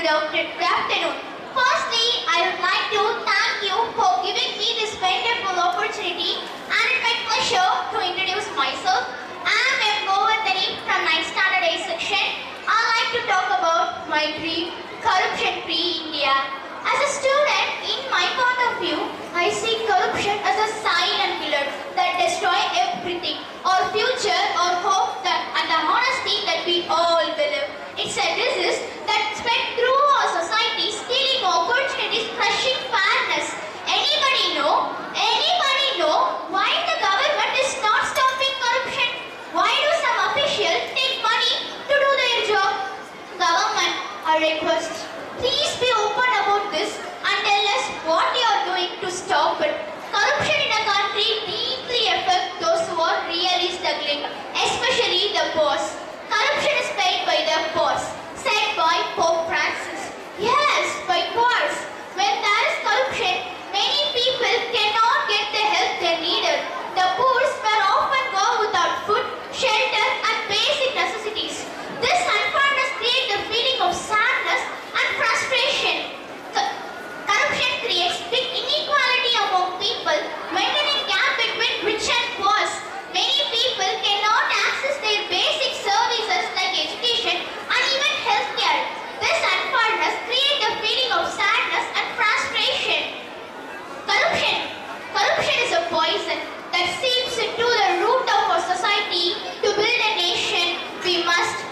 Good afternoon. Firstly, I would like to thank you for giving me this wonderful opportunity, and it's my pleasure to introduce myself. I am GOVARTHANI from 9th Standard A section. I'd like to talk about my dream, corruption-free India. As a student, in my point of view, I see corruption as a silent killer that destroys everything, our future, our hope, and the honesty that we all believe. It's a disease that spread through our society, stealing opportunities, crushing fairness. Anybody know why the government is not stopping corruption? Why do some officials take money to do their job? Government, I request, please be open about this and tell us what you are doing to stop it. Corruption in a country deeply affects those who are really struggling, especially the boss. Corruption is paid by the boss, said by Pope Francis. Yes, by course. When there is corruption, many people cannot get the help they needed. The poor were often go without food, shelter, and basic necessities. This unfairness creates a feeling of sadness and frustration. Corruption creates big inequality among people, maintaining gap between rich and poor. Many people cannot access their basic services like education and even healthcare. This unfairness creates a feeling of sadness and frustration. Corruption is a poison that seeps into the root of our society. To build a nation, we must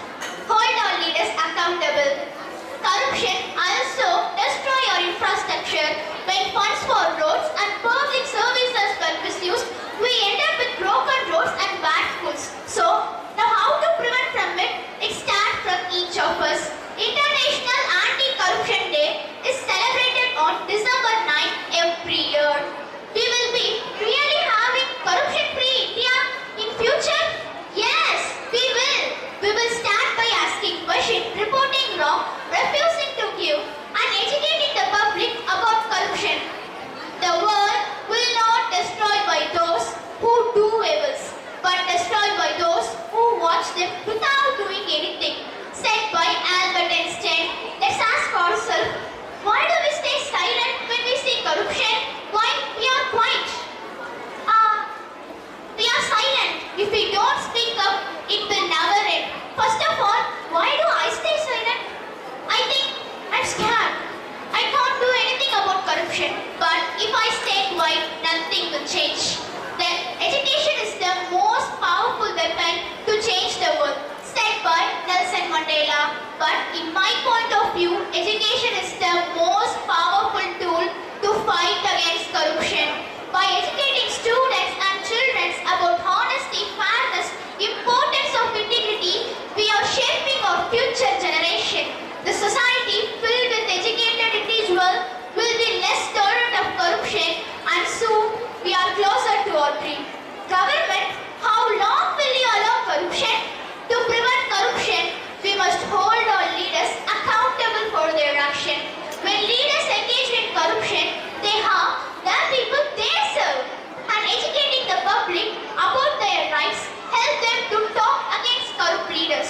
hold our leaders accountable. Corruption also destroys our infrastructure. When funds for roads and public services were misused, we end up with broken roads and bad schools. So, now how to prevent from it? It starts from each of us. International Anti-Corruption Day is celebrated on December 9th every year. We will be really having corruption-free India in future? Yes, we will. We will start by asking questions, reporting wrong, refusing to give, and educating the public about corruption. The world will not destroyed by those who do evils, but destroyed by those who watch them without doing anything. Said by Albert Einstein. Let's ask ourselves, why do we stay silent when we see corruption? Why we are quiet? We are silent. If we don't speak up, it will never end. First of all, why do I stay silent? I think I'm scared. I can't do anything about corruption. But if I stay quiet, nothing will change. Then education is the most powerful weapon to change the world, said by Nelson Mandela. But in my point of view, education is the most powerful tool to fight against corruption. By educating students and children about honesty, fairness, importance of integrity, we are shaping our future generation. The society filled with educated individuals will be less tolerant of corruption, and soon we are closer to our dream. Government, how long will you allow corruption? To prevent corruption, we must hold our leaders accountable for their action. When leaders engage in corruption, they harm the people they serve. And educating the public about their rights help them to talk against corrupt leaders.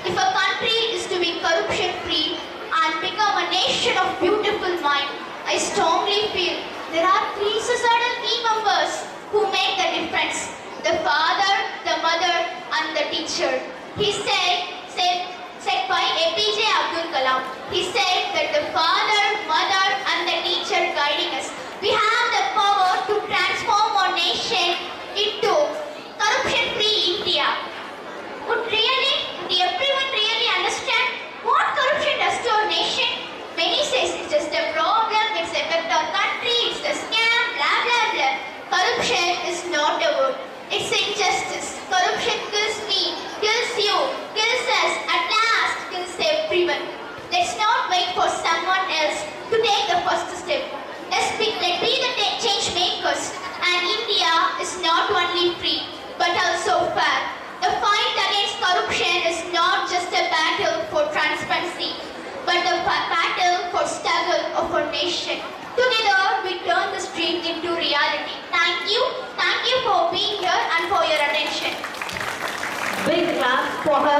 If a country is to be corruption-free and become a nation of beautiful mind, I strongly feel there are three societal key members who make the difference: the father, the mother, and the teacher. He said by APJ Abdul Kalam. He said that the father, mother, and the teacher guiding us, we have the power to transform our nation into corruption-free India. Would everyone really understand what corruption does to our nation? Many say it's just a problem, it's affect our country, it's a scam, blah blah blah. Corruption is not a word. It's injustice. Corruption kills me, kills you, kills us, at last kills everyone. Let's not wait for someone else to take the first step. Let's be the change makers. And India is not only free, but also fair. The fight against corruption is not just a battle for transparency, but a battle for struggle of our nation. Together, we turn this dream into reality. Thank you for being here and for your attention. Big clap for her.